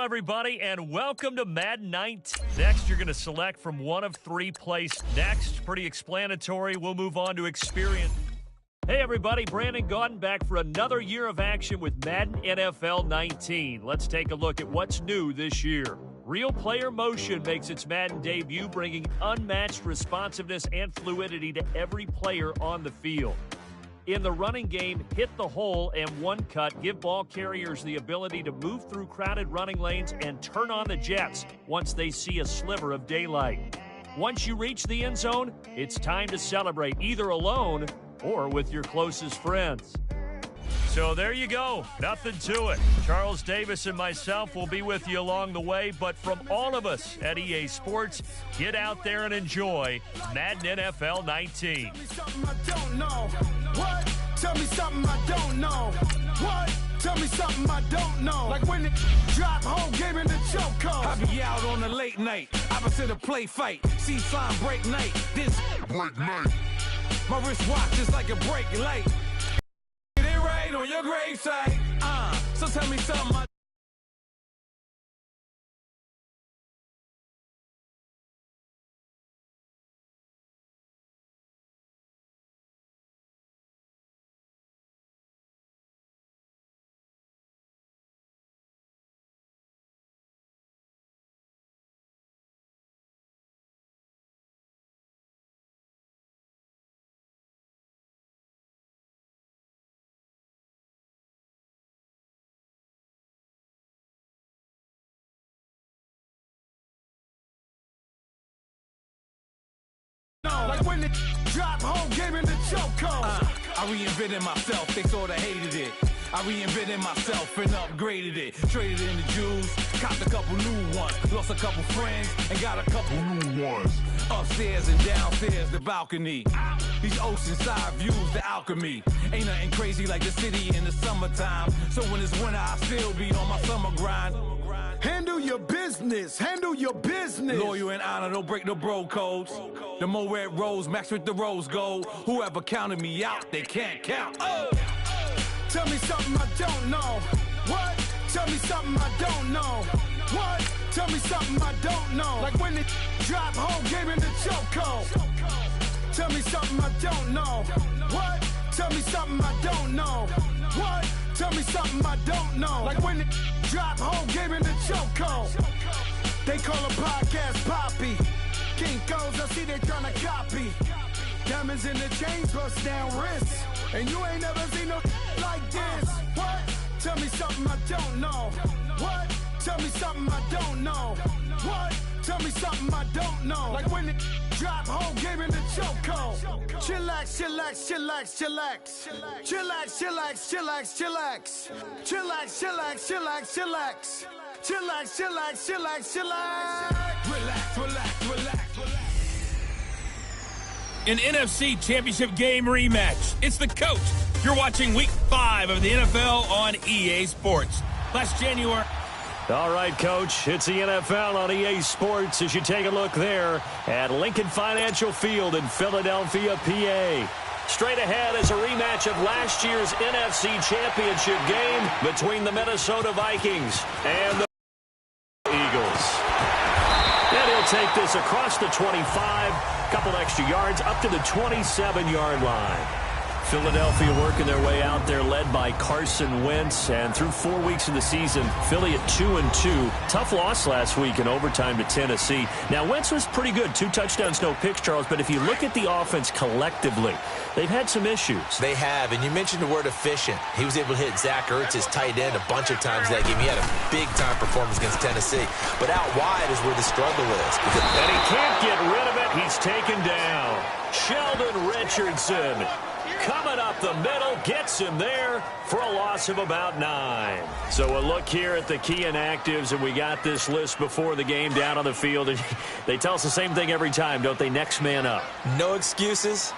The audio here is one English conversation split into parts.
everybody, and welcome to Madden 19. Next, you're going to select from one of three plays. Next, pretty explanatory. We'll move on to experience. Hey, everybody. Brandon Gaudin back for another year of action with Madden NFL 19. Let's take a look at what's new this year. Real player motion makes its Madden debut, bringing unmatched responsiveness and fluidity to every player on the field. In the running game, hit the hole and one cut give ball carriers the ability to move through crowded running lanes and turn on the jets once they see a sliver of daylight. Once you reach the end zone, it's time to celebrate either alone or with your closest friends. So there you go. Nothing to it. Charles Davis and myself will be with you along the way, but from all of us at EA Sports, get out there and enjoy Madden NFL 19. Tell me something I don't know. What? Tell me something I don't know. Like when it drop whole game in the choke code. I be out on a late night, opposite a play fight. See sign break night, this break night. My wristwatch is like a break light. Get it right on your gravesite. So tell me something I like when it drop whole game in the choke code. I reinvented myself, they sorta hated it. I reinvented myself and upgraded it. Traded in the Jews, copped a couple new ones. Lost a couple friends and got a couple new ones. Upstairs and downstairs, the balcony. These oceanside views, the alchemy. Ain't nothing crazy like the city in the summertime. So when it's winter, I still be on my summer grind. Handle your business. Handle your business. Loyal and honor, don't break the bro codes. The more red rose, match with the rose gold. Whoever counted me out, they can't count. Oh! Tell me something I don't know. What? Tell me something I don't know. What? Tell me something I don't know. Like when it drop whole game in the choke code. Tell me something I don't know. What? Tell me something I don't know. What? Tell me something I don't know. Like when it drop whole game in the choke code. They call a podcast Poppy. Kinkos, I see they tryna copy. Diamonds in the chains, bust down wrists. And you ain't never seen no like this. What? Tell me something I don't know. What? Tell me something I don't know. What? Tell me something I don't know. Like when it drop whole game in the choke code. Chillax, chillax, chillax, chillax. Chillax, chillax, chillax, chillax. Chillax, chillax, chillax, chillax. Chillax, chillax, chillax, chillax. Relax, relax, relax, relax. An NFC Championship game rematch. It's the coach. You're watching Week 5 of the NFL on EA Sports. Last January. All right, Coach, it's the NFL on EA Sports as you take a look there at Lincoln Financial Field in Philadelphia, PA. Straight ahead is a rematch of last year's NFC Championship game between the Minnesota Vikings and the Eagles. And he'll take this across the 25, couple extra yards, up to the 27-yard line. Philadelphia working their way out there, led by Carson Wentz. And through 4 weeks of the season, Philly at 2-2. Tough loss last week in overtime to Tennessee. Now, Wentz was pretty good. 2 touchdowns, no picks, Charles. But if you look at the offense collectively, they've had some issues. They have, and you mentioned the word efficient. He was able to hit Zach Ertz, his tight end, a bunch of times that game. He had a big-time performance against Tennessee. But out wide is where the struggle is. And he can't get rid of it. He's taken down. Sheldon Richardson coming up the middle, gets him there for a loss of about 9. So a look here at the key inactives, and we got this list before the game down on the field. And they tell us the same thing every time, don't they? Next man up. No excuses.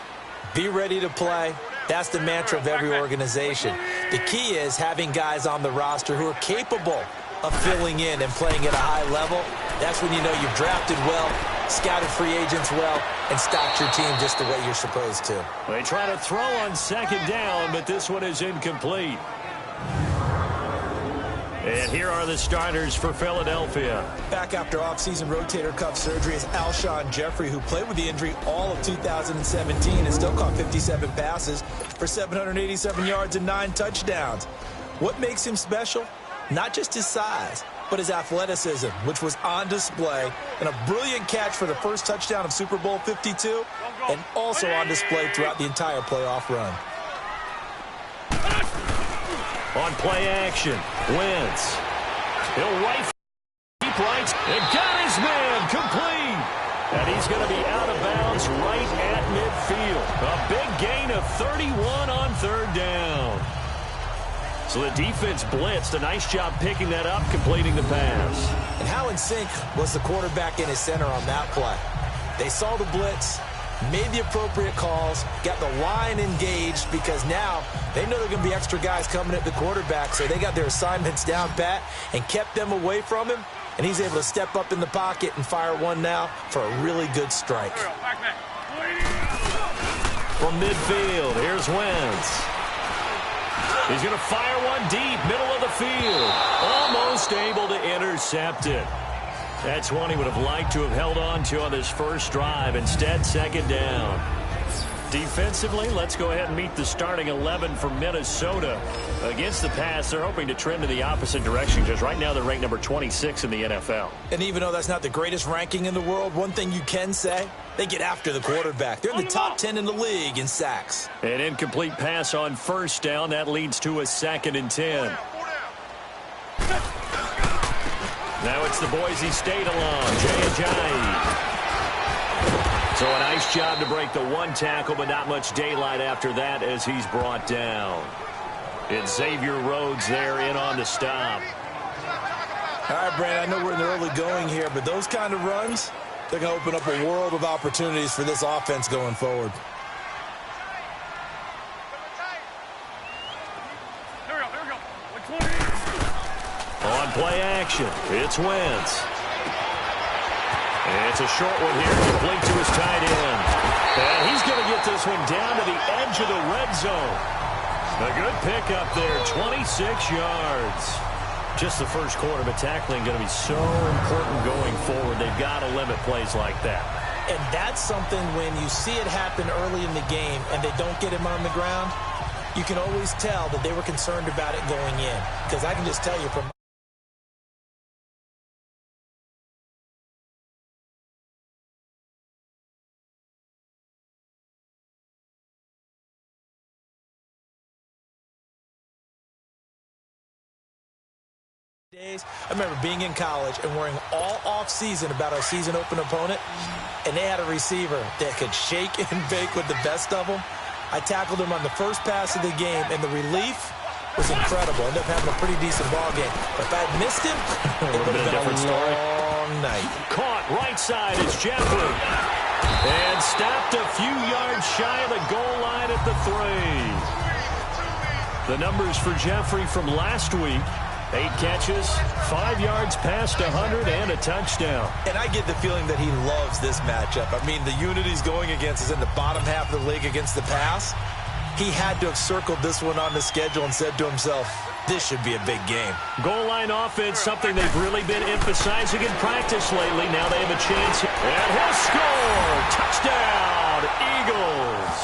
Be ready to play. That's the mantra of every organization. The key is having guys on the roster who are capable of filling in and playing at a high level. That's when you know you've drafted well, scouted free agents well, and stocked your team just the way you're supposed to. They try to throw on second down, but this one is incomplete. And here are the starters for Philadelphia. Back after offseason rotator cuff surgery is Alshon Jeffrey, who played with the injury all of 2017 and still caught 57 passes for 787 yards and 9 touchdowns. What makes him special? Not just his size, but his athleticism, which was on display, and a brilliant catch for the first touchdown of Super Bowl 52, and also on display throughout the entire playoff run. On play action, Wentz. He'll rifle deep right and got his man complete. And he's going to be out of bounds right at midfield. A big gain of 31 on third down. So the defense blitzed. A nice job picking that up, completing the pass. And how in sync was the quarterback in his center on that play? They saw the blitz, made the appropriate calls, got the line engaged, because now they know there are going to be extra guys coming at the quarterback, so they got their assignments down pat and kept them away from him, and he's able to step up in the pocket and fire one now for a really good strike. From midfield, here's Wentz. He's going to fire one deep, middle of the field. Almost able to intercept it. That's one he would have liked to have held on to on this first drive. Instead, second down. Defensively, let's go ahead and meet the starting 11 for Minnesota. Against the pass, they're hoping to trend in the opposite direction, because right now they're ranked number 26 in the NFL. And even though that's not the greatest ranking in the world, one thing you can say, they get after the quarterback. They're in the top 10 in the league in sacks. An incomplete pass on first down. That leads to a 2nd and 10. Now it's the Boise State alum, Jay Ajayi. So a nice job to break the one tackle, but not much daylight after that as he's brought down. It's Xavier Rhodes there in on the stop. All right, Brandon, I know we're in the early going here, but those kind of runs, they're going to open up a world of opportunities for this offense going forward. On play action, it's Wentz. It's a short one here, complete to his tight end. And he's going to get this one down to the edge of the red zone. A good pickup there, 26 yards. Just the first quarter, but tackling going to be so important going forward. They've got to limit plays like that. And that's something when you see it happen early in the game and they don't get him on the ground, you can always tell that they were concerned about it going in. Because I can just tell you from days, I remember being in college and worrying all off-season about our season open opponent, and they had a receiver that could shake and bake with the best of them. I tackled him on the first pass of the game, and the relief was incredible. Ended up having a pretty decent ball game. But if I had missed him, it would have been a long night. Caught right side is Jeffrey. And stopped a few yards shy of the goal line at the 3. The numbers for Jeffrey from last week: 8 catches, 5 yards past 100, and a touchdown. And I get the feeling that he loves this matchup. I mean, the unit he's going against is in the bottom half of the league against the pass. He had to have circled this one on the schedule and said to himself, this should be a big game. Goal line offense, something they've really been emphasizing in practice lately. Now they have a chance. And he'll score! Touchdown, Eagles!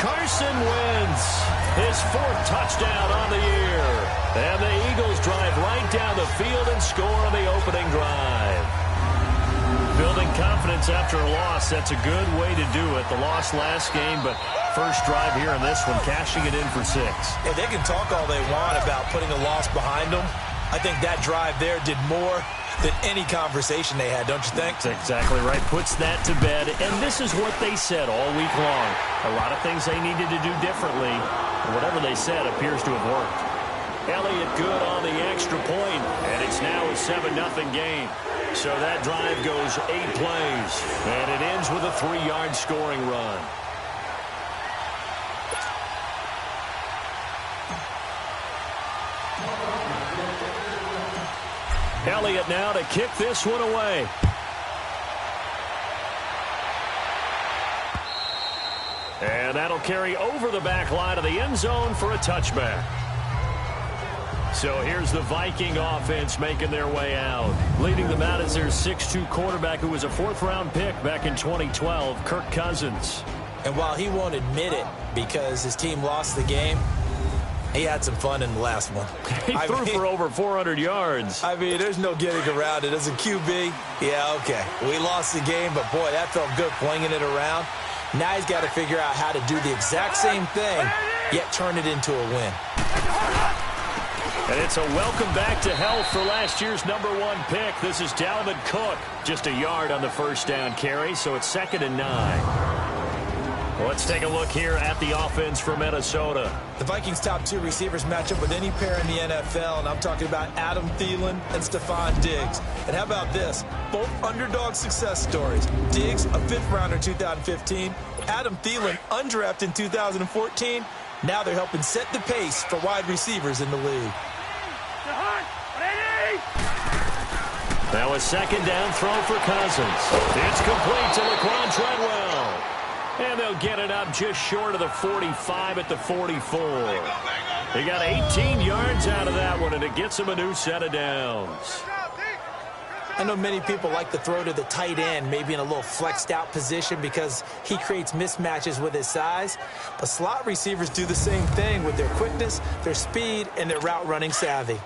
Carson Wentz, his 4th touchdown on the year. And the Eagles drive right down the field and score on the opening drive. Building confidence after a loss, that's a good way to do it. The loss last game, but first drive here in this one, cashing it in for 6. And they can talk all they want about putting a loss behind them. I think that drive there did more than any conversation they had, don't you think? That's exactly right. Puts that to bed. And this is what they said all week long. A lot of things they needed to do differently. And whatever they said appears to have worked. Elliott good on the extra point, and it's now a 7-0 game. So that drive goes 8 plays, and it ends with a 3-yard scoring run. Elliott now to kick this one away. And that'll carry over the back line of the end zone for a touchback. So here's the Viking offense making their way out. Leading them out is their 6'2 quarterback who was a fourth-round pick back in 2012, Kirk Cousins. And while he won't admit it because his team lost the game, he had some fun in the last one. He threw for over 400 yards. I mean, there's no getting around it. As a QB, yeah, okay. We lost the game, but, boy, that felt good flinging it around. Now he's got to figure out how to do the exact same thing, yet turn it into a win. And it's a welcome back to health for last year's #1 pick. This is Dalvin Cook. Just a yard on the first down carry, so it's 2nd and 9. Let's take a look here at the offense for Minnesota. The Vikings' top 2 receivers match up with any pair in the NFL, and I'm talking about Adam Thielen and Stephon Diggs. And how about this? Both underdog success stories. Diggs, a 5th-rounder in 2015. Adam Thielen, undrafted in 2014. Now they're helping set the pace for wide receivers in the league. Now a 2nd down throw for Cousins. It's complete to Laquan Treadwell. And they'll get it up just short of the 45 at the 44. He got 18 yards out of that one, and it gets him a new set of downs. I know many people like to throw to the tight end, maybe in a little flexed out position because he creates mismatches with his size. But slot receivers do the same thing with their quickness, their speed, and their route running savvy.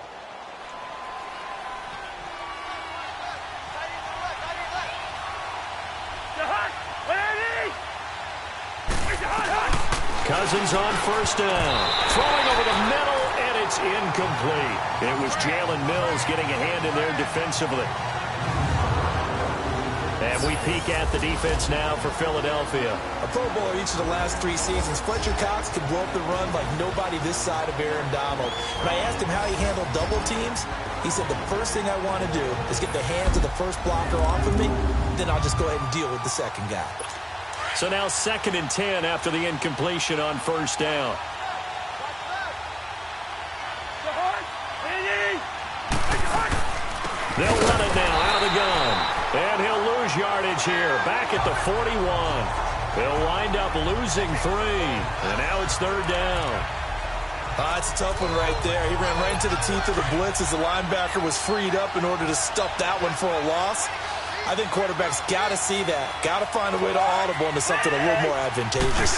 Cousins on 1st down. Throwing over the middle, and it's incomplete. It was Jalen Mills getting a hand in there defensively. And we peek at the defense now for Philadelphia. A Pro Bowler each of the last 3 seasons, Fletcher Cox could blow up the run like nobody this side of Aaron Donald. When I asked him how he handled double teams, he said the first thing I want to do is get the hands of the first blocker off of me, then I'll just go ahead and deal with the second guy. So now 2nd and 10 after the incompletion on 1st down. They'll run it now out of the gun. And he'll lose yardage here. Back at the 41. They'll wind up losing 3. And now it's 3rd down. It's a tough one right there. He ran right into the teeth of the blitz as the linebacker was freed up in order to stuff that one for a loss. I think quarterbacks got to see that. Got to find a way to audible into something a little more advantageous.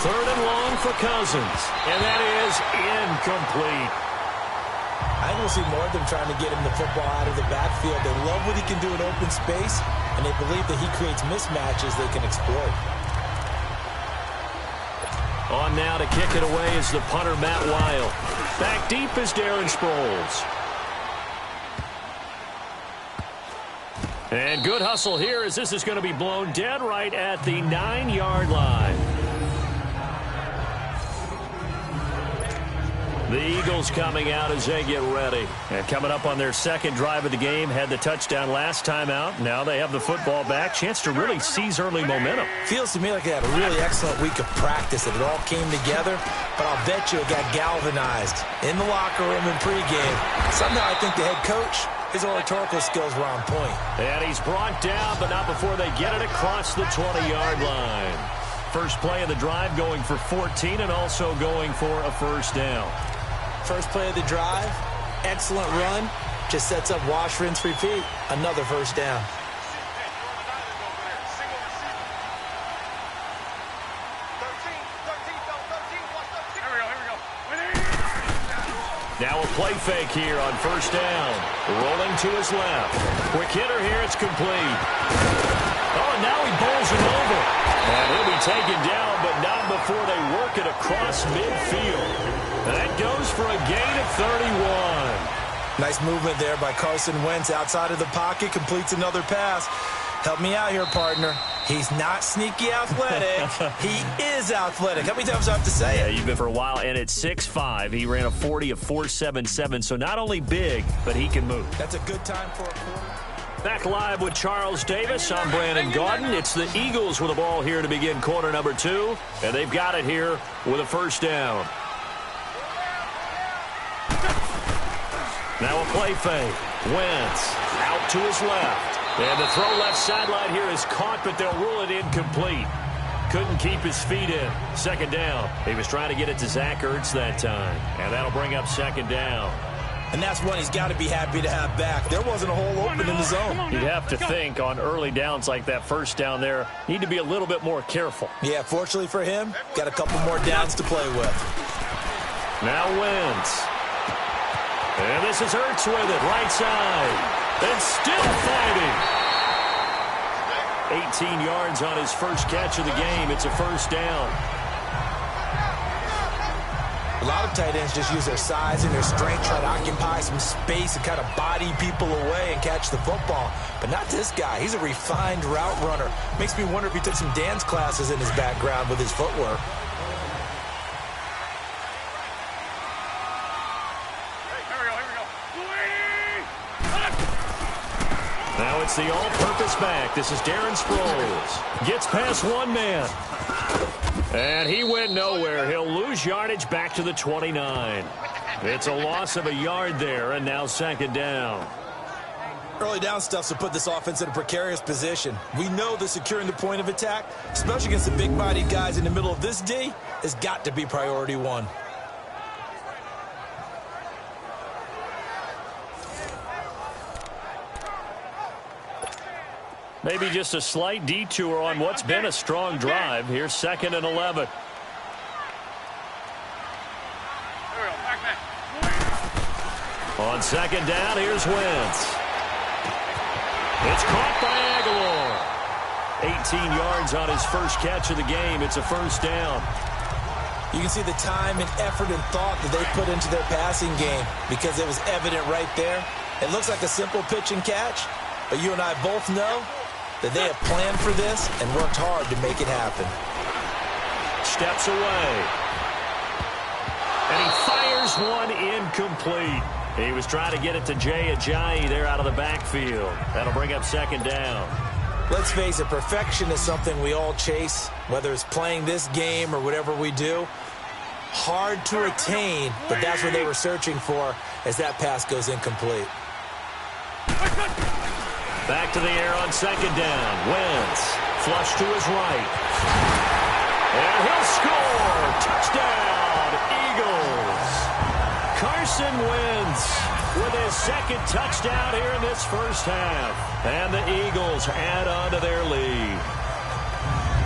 3rd and long for Cousins. And that is incomplete. I think we'll see more of them trying to get him the football out of the backfield. They love what he can do in open space, and they believe that he creates mismatches they can exploit. On now to kick it away is the punter, Matt Weil. Back deep is Darren Sproles. And good hustle here as this is going to be blown dead right at the 9-yard line. The Eagles coming out as they get ready. And coming up on their 2nd drive of the game, had the touchdown last time out. Now they have the football back. Chance to really seize early momentum. Feels to me like they had a really excellent week of practice, that it all came together. But I'll bet you it got galvanized in the locker room in pregame. Somehow I think the head coach, his oratorical skills were on point. And he's brought down, but not before they get it across the 20-yard line. First play of the drive going for 14 and also going for a 1st down. First play of the drive, excellent run, just sets up wash, rinse, repeat. Another 1st down. Now a play fake here on 1st down. Rolling to his left. Quick hitter here, it's complete. Oh, and now he bowls him over. And he'll be taken down, but not before they work it across midfield. That goes for a gain of 31. Nice movement there by Carson Wentz outside of the pocket, completes another pass. Help me out here, partner. He's not sneaky athletic. He is athletic. How many times do I have to say it? Yeah, you've been for a while, and at 6'5", he ran a 40 of 4.77, so not only big, but he can move. That's a good time for a quarter. Back live with Charles Davis. I'm Brandon Gaudin. It's the Eagles with the ball here to begin quarter number 2, and they've got it here with a 1st down. Now a play fake. Wentz out to his left. And the throw left sideline here is caught, but they'll rule it incomplete. couldn't keep his feet in. Second down. He was trying to get it to Zach Ertz that time, and that'll bring up second down. And that's one he's got to be happy to have back. There wasn't a hole open in the zone. You'd have to think on early downs like that first down there, need to be a little bit more careful. Yeah, fortunately for him, got a couple more downs to play with. Now Wentz. And this is Ertz with it, right side. And still fighting. 18 yards on his first catch of the game. It's a first down. A lot of tight ends just use their size and their strength, try to occupy some space and kind of body people away and catch the football. But not this guy. He's a refined route runner. Makes me wonder if he took some dance classes in his background with his footwork. Now it's the all-purpose back. This is Darren Sproles. Gets past one man. And he went nowhere. He'll lose yardage back to the 29. It's a loss of a yard there, and now second down. Early down stuff to put this offense in a precarious position. We know that securing the point of attack, especially against the big-bodied guys in the middle of this D, has got to be priority one. Maybe just a slight detour on what's been a strong drive. Here's 2nd and 11. On second down, here's Wentz. It's caught by Aguilar. 18 yards on his first catch of the game. It's a first down. You can see the time and effort and thought that they put into their passing game because it was evident right there. It looks like a simple pitch and catch, but you and I both know that they have planned for this and worked hard to make it happen. Steps away. And he fires one incomplete. He was trying to get it to Jay Ajayi there out of the backfield. That'll bring up second down. Let's face it, perfection is something we all chase, whether it's playing this game or whatever we do. Hard to attain, but that's what they were searching for as that pass goes incomplete. Back to the air on second down. Wentz, flush to his right. And he'll score. Touchdown, Eagles. Carson Wentz with his second touchdown here in this first half. And the Eagles add on to their lead.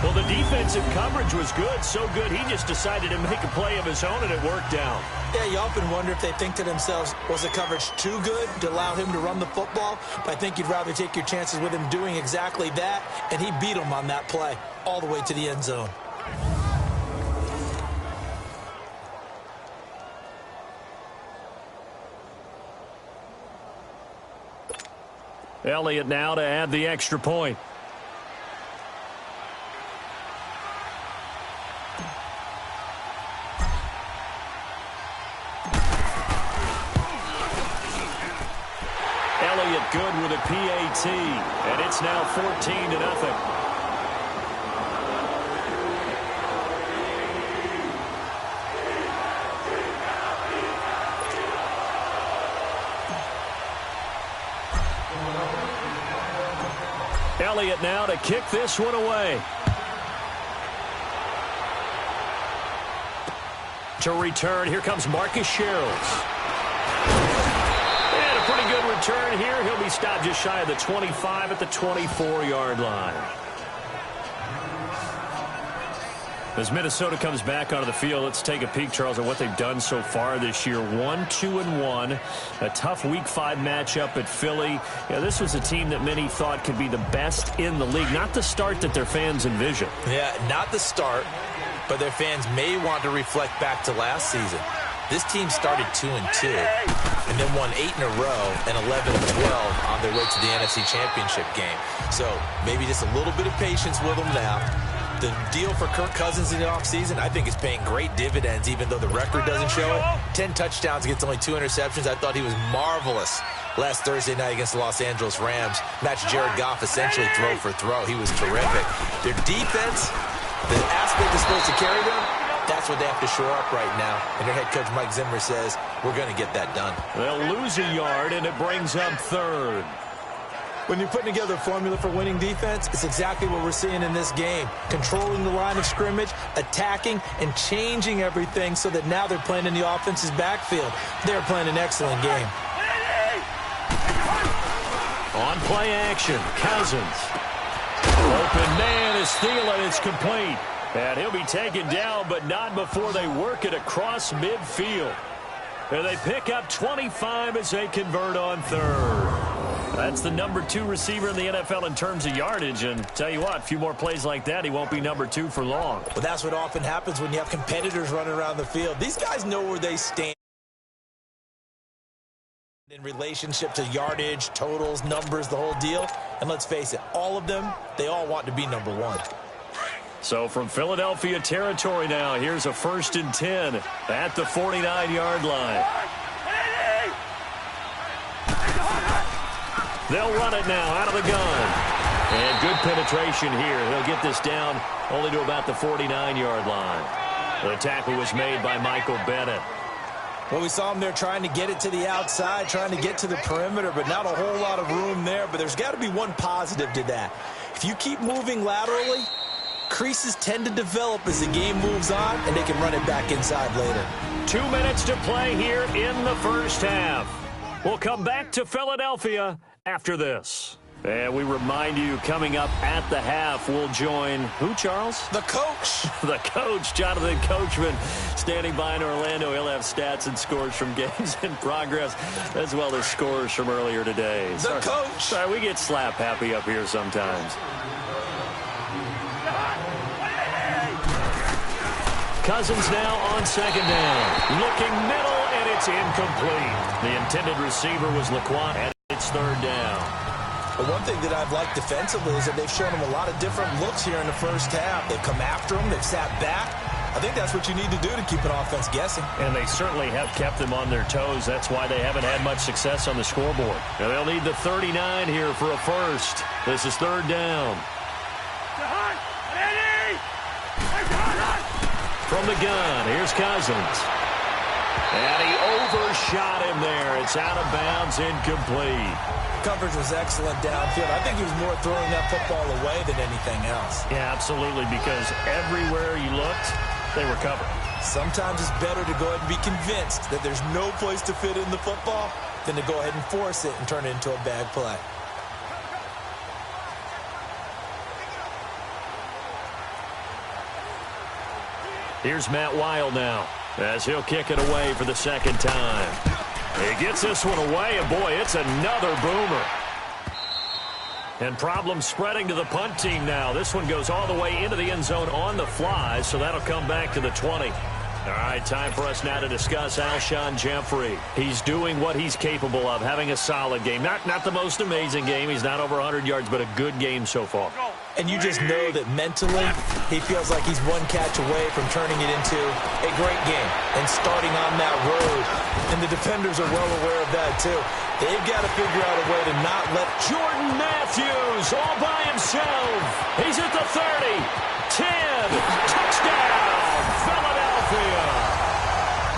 Well, the defensive coverage was good, so good he just decided to make a play of his own, and it worked out. Yeah, you often wonder if they think to themselves, was the coverage too good to allow him to run the football? But I think you'd rather take your chances with him doing exactly that, and he beat him on that play all the way to the end zone. Elliott now to add the extra point. Elliott good with a PAT, and it's now 14-0. Elliott now to kick this one away. To return, here comes Marcus Sherrills. And a pretty good return here. He'll be stopped just shy of the 25 at the 24-yard line. As Minnesota comes back onto the field, let's take a peek, Charles, at what they've done so far this year. 1-2-1, a tough Week 5 matchup at Philly. Yeah, this was a team that many thought could be the best in the league. Not the start that their fans envisioned. Yeah, not the start, but their fans may want to reflect back to last season. This team started 2-2 and then won 8 in a row and 11-12 on their way to the NFC Championship game. So maybe just a little bit of patience with them now. The deal for Kirk Cousins in the offseason, I think, is paying great dividends, even though the record doesn't show it. 10 touchdowns against only 2 interceptions. I thought he was marvelous last Thursday night against the Los Angeles Rams. Matched Jared Goff essentially throw for throw. He was terrific. Their defense, the aspect is supposed to carry them, that's what they have to shore up right now. And their head coach, Mike Zimmer, says, we're going to get that done. They'll lose a yard, and it brings up third. When you're putting together a formula for winning defense, it's exactly what we're seeing in this game. Controlling the line of scrimmage, attacking, and changing everything so that now they're playing in the offense's backfield. They're playing an excellent game. On play action, Cousins. Open man is Thielen. It's complete. And he'll be taken down, but not before they work it across midfield. And they pick up 25 as they convert on third. That's the number 2 receiver in the NFL in terms of yardage. And tell you what, a few more plays like that, he won't be number 2 for long. Well, that's what often happens when you have competitors running around the field. These guys know where they stand in relationship to yardage, totals, numbers, the whole deal. And let's face it, all of them, they all want to be number 1. So from Philadelphia territory now, here's a 1st and 10 at the 49-yard line. They'll run it now out of the gun. And good penetration here. He'll get this down only to about the 49-yard line. The tackle was made by Michael Bennett. Well, we saw him there trying to get it to the outside, trying to get to the perimeter, but not a whole lot of room there. But there's got to be one positive to that. If you keep moving laterally, creases tend to develop as the game moves on, and they can run it back inside later. 2 minutes to play here in the first half. We'll come back to Philadelphia after this. And we remind you, coming up at the half, we'll join who, Charles? The coach. The coach, Jonathan Coachman, standing by in Orlando. He'll have stats and scores from games in progress, as well as scores from earlier today. The coach. Sorry, we get slap happy up here sometimes. Cousins now on 2nd down. Looking middle, and it's incomplete. The intended receiver was Laquan, and it's 3rd down. But one thing that I've liked defensively is that they've shown him a lot of different looks here in the first half. They've come after him. They've sat back. I think that's what you need to do to keep an offense guessing. And they certainly have kept them on their toes. That's why they haven't had much success on the scoreboard. And they'll need the 39 here for a first. This is 3rd down. From the gun, here's Cousins. And he overshot him there. It's out of bounds, incomplete. Coverage was excellent downfield. I think he was more throwing that football away than anything else. Yeah, absolutely, because everywhere he looked, they were covered. Sometimes it's better to go ahead and be convinced that there's no place to fit in the football than to go ahead and force it and turn it into a bad play. Here's Matt Wild now, as he'll kick it away for the 2nd time. He gets this one away, and boy, it's another boomer. And problems spreading to the punt team now. This one goes all the way into the end zone on the fly, so that'll come back to the 20. All right, time for us now to discuss Alshon Jeffrey. He's doing what he's capable of, having a solid game. Not the most amazing game. He's not over 100 yards, but a good game so far. And you just know that mentally, he feels like he's one catch away from turning it into a great game and starting on that road. And the defenders are well aware of that, too. They've got to figure out a way to not let Jordan Matthews all by himself. He's at the 30, 10, touchdown, Philadelphia.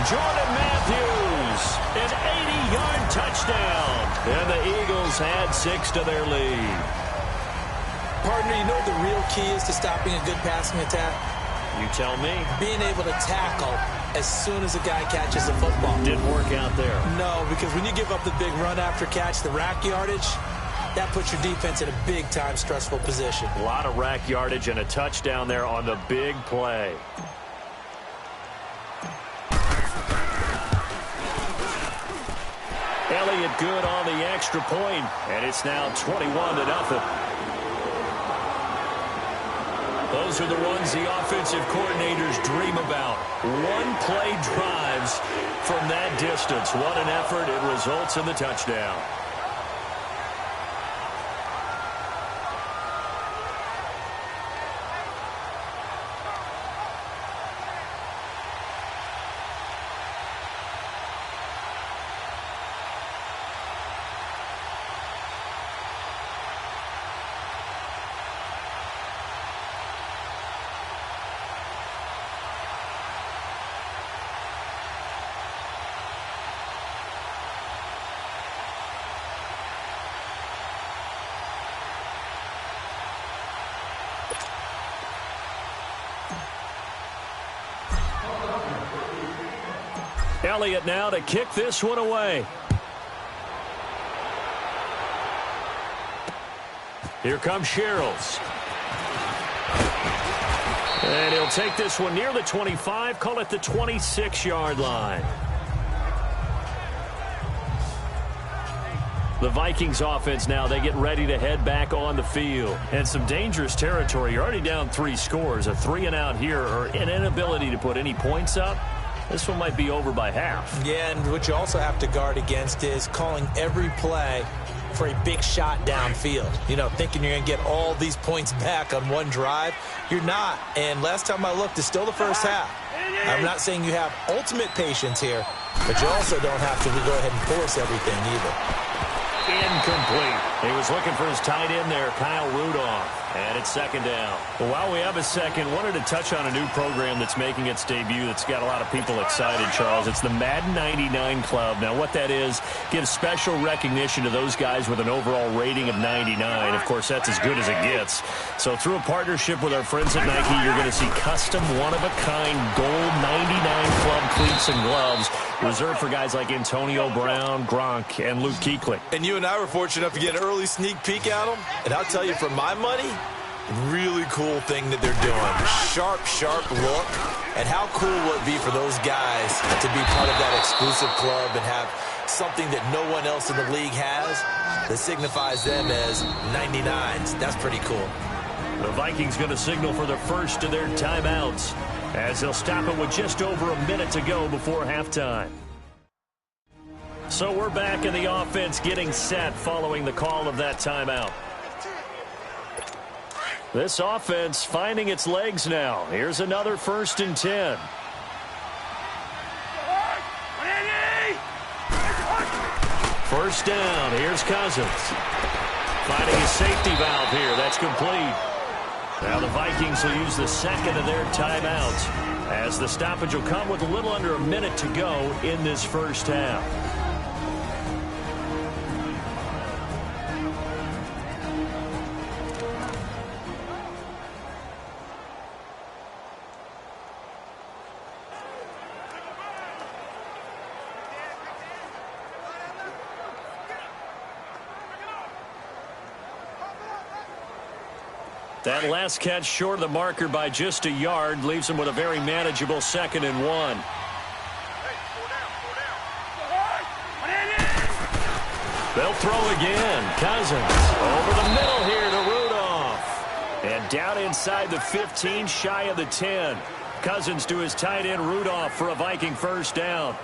Jordan Matthews, an 80-yard touchdown. And the Eagles add 6 to their lead. Partner, you know the real key is to stopping a good passing attack? You tell me. Being able to tackle as soon as a guy catches the football. Didn't work out there. No, because when you give up the big run after catch, the rack yardage, that puts your defense in a big-time stressful position. A lot of rack yardage and a touchdown there on the big play. Elliott good on the extra point, and it's now 21-0. Those are the runs the offensive coordinators dream about. One-play drives from that distance. What an effort. It results in the touchdown. Elliott now to kick this one away. Here comes Sherrills. And he'll take this one near the 25, call it the 26-yard line. The Vikings offense now, they get ready to head back on the field. And some dangerous territory. You're already down 3 scores. A 3-and-out here or an inability to put any points up. This one might be over by half. Yeah, and what you also have to guard against is calling every play for a big shot downfield. You know, thinking you're going to get all these points back on one drive. You're not. And last time I looked, it's still the first half. I'm not saying you have ultimate patience here, but you also don't have to go ahead and force everything either. Incomplete. He was looking for his tight end there, Kyle Rudolph. And it's second down. Well, while we have a second, wanted to touch on a new program that's making its debut that's got a lot of people excited, Charles. It's the Madden 99 Club. Now, what that is, gives special recognition to those guys with an overall rating of 99. Of course, that's as good as it gets. So through a partnership with our friends at Nike, you're going to see custom, one-of-a-kind gold 99 Club cleats and gloves reserved for guys like Antonio Brown, Gronk, and Luke Kuechly. And you and I were fortunate enough to get an early sneak peek at them. And I'll tell you, for my money, really cool thing that they're doing. Sharp, sharp look. And how cool will it be for those guys to be part of that exclusive club and have something that no one else in the league has that signifies them as 99s. That's pretty cool. The Vikings going to signal for the first of their timeouts as they'll stop it with just over a minute to go before halftime. So we're back in the offense getting set following the call of that timeout. This offense finding its legs now. Here's another 1st and 10. First down. Here's Cousins. Finding his safety valve here. That's complete. Now the Vikings will use the second of their timeouts as the stoppage will come with a little under a minute to go in this first half. That last catch short of the marker by just a yard leaves him with a very manageable 2nd and 1. They'll throw again. Cousins over the middle here to Rudolph. And down inside the 15, shy of the 10. Cousins to his tight end Rudolph for a Viking first down.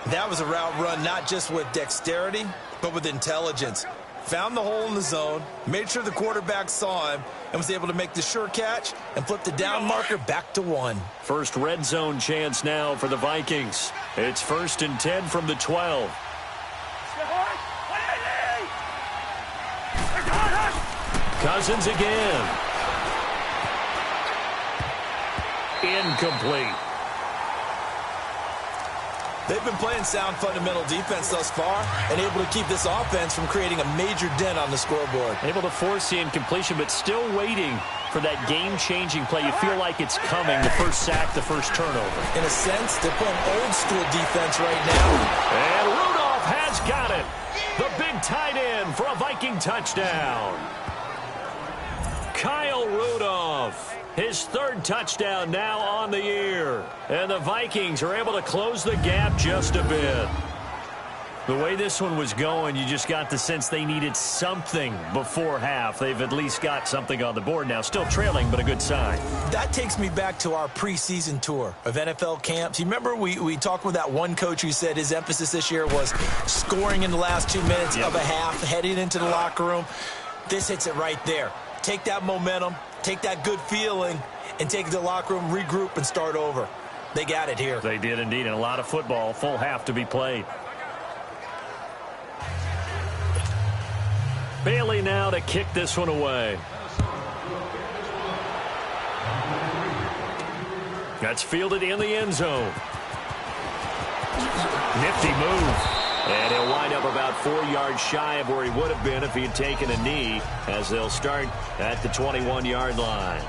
That was a route run not just with dexterity, but with intelligence. Found the hole in the zone, made sure the quarterback saw him, and was able to make the sure catch and flip the down marker back to 1. First red zone chance now for the Vikings. It's 1st and 10 from the 12. Cousins again. Incomplete. They've been playing sound fundamental defense thus far and able to keep this offense from creating a major dent on the scoreboard. Able to force the incompletion, but still waiting for that game-changing play. You feel like it's coming, the first sack, the first turnover. In a sense, they're playing old-school defense right now. And Rudolph has got it. The big tight end for a Viking touchdown. Kyle Rudolph. His 3rd touchdown now on the year. And the Vikings are able to close the gap just a bit. The way this one was going, you just got the sense they needed something before half. They've at least got something on the board now. Still trailing, but a good sign. That takes me back to our preseason tour of NFL camps. You remember we talked with that one coach who said his emphasis this year was scoring in the last 2 minutes of a half, heading into the locker room. This hits it right there. Take that momentum, take that good feeling, and take it to the locker room, regroup, and start over. They got it here. They did indeed, and a lot of football, full half to be played. Bailey now to kick this one away. That's fielded in the end zone. Nifty move. And he'll wind up about 4 yards shy of where he would have been if he had taken a knee, as they'll start at the 21-yard line.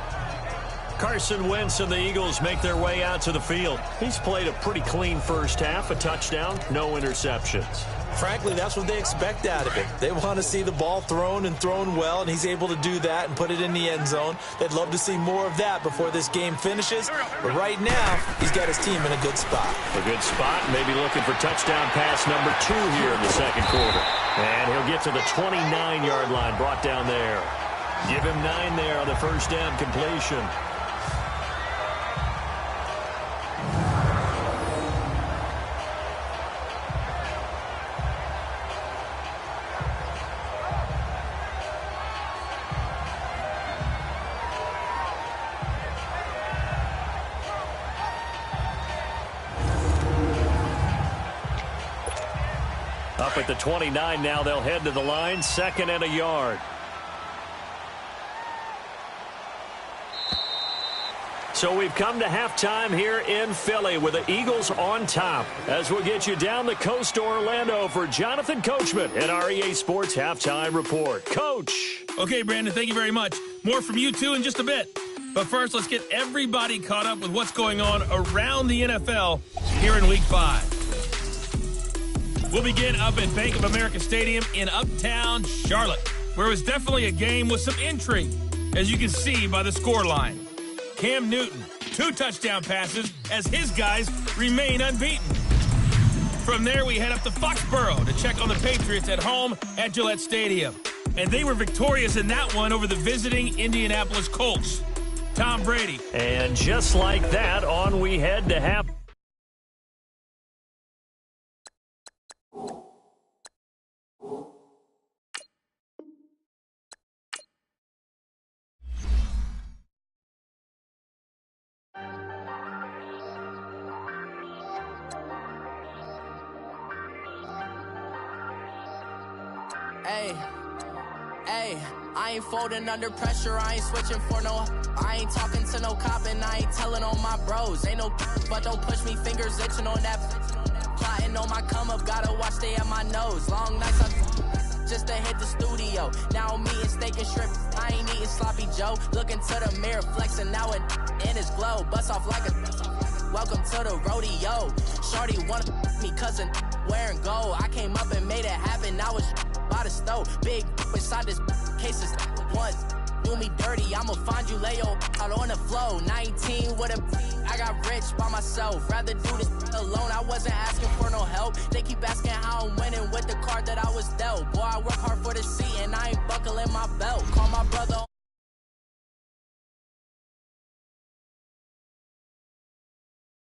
Carson Wentz and the Eagles make their way out to the field. He's played a pretty clean first half, a touchdown, no interceptions. Frankly, that's what they expect out of it. They want to see the ball thrown and thrown well, and he's able to do that and put it in the end zone. They'd love to see more of that before this game finishes. But right now, he's got his team in a good spot. A good spot, maybe looking for touchdown pass number 2 here in the second quarter. And he'll get to the 29-yard line, brought down there. Give him 9 there on the first down completion. Up at the 29 now, they'll head to the line, 2nd and a yard. So we've come to halftime here in Philly with the Eagles on top. As we'll get you down the coast to Orlando for Jonathan Coachman at our EA Sports Halftime Report. Coach. Okay, Brandon, thank you very much. More from you two in just a bit. But first, let's get everybody caught up with what's going on around the NFL here in Week 5. We'll begin up at Bank of America Stadium in Uptown Charlotte, where it was definitely a game with some intrigue, as you can see by the scoreline. Cam Newton, 2 touchdown passes as his guys remain unbeaten. From there, we head up to Foxborough to check on the Patriots at home at Gillette Stadium. And they were victorious in that one over the visiting Indianapolis Colts. Tom Brady. And just like that, on we head to half. Hey, I ain't folding under pressure, I ain't switching for no. I ain't talking to no cop and I ain't telling on my bros. Ain't no but don't push me, fingers itching on that. Plotting on my come up, gotta watch stay at my nose. Long nights just to hit the studio. Now I'm eating steak and shrimp, I ain't eating sloppy Joe. Looking to the mirror, flexing now and in his glow. Bust off like a welcome to the rodeo. Shorty wanna me cousin wearing gold. I came up and made it happen, I was by the stove. Big inside this case is once. Do me dirty, I'ma find you, lay your out on the flow. 19 with a I got rich by myself. Rather do this alone, I wasn't asking for no help. They keep asking how I'm winning with the card that I was dealt. Boy, I work hard for the seat and I ain't buckling my belt. Call my brother.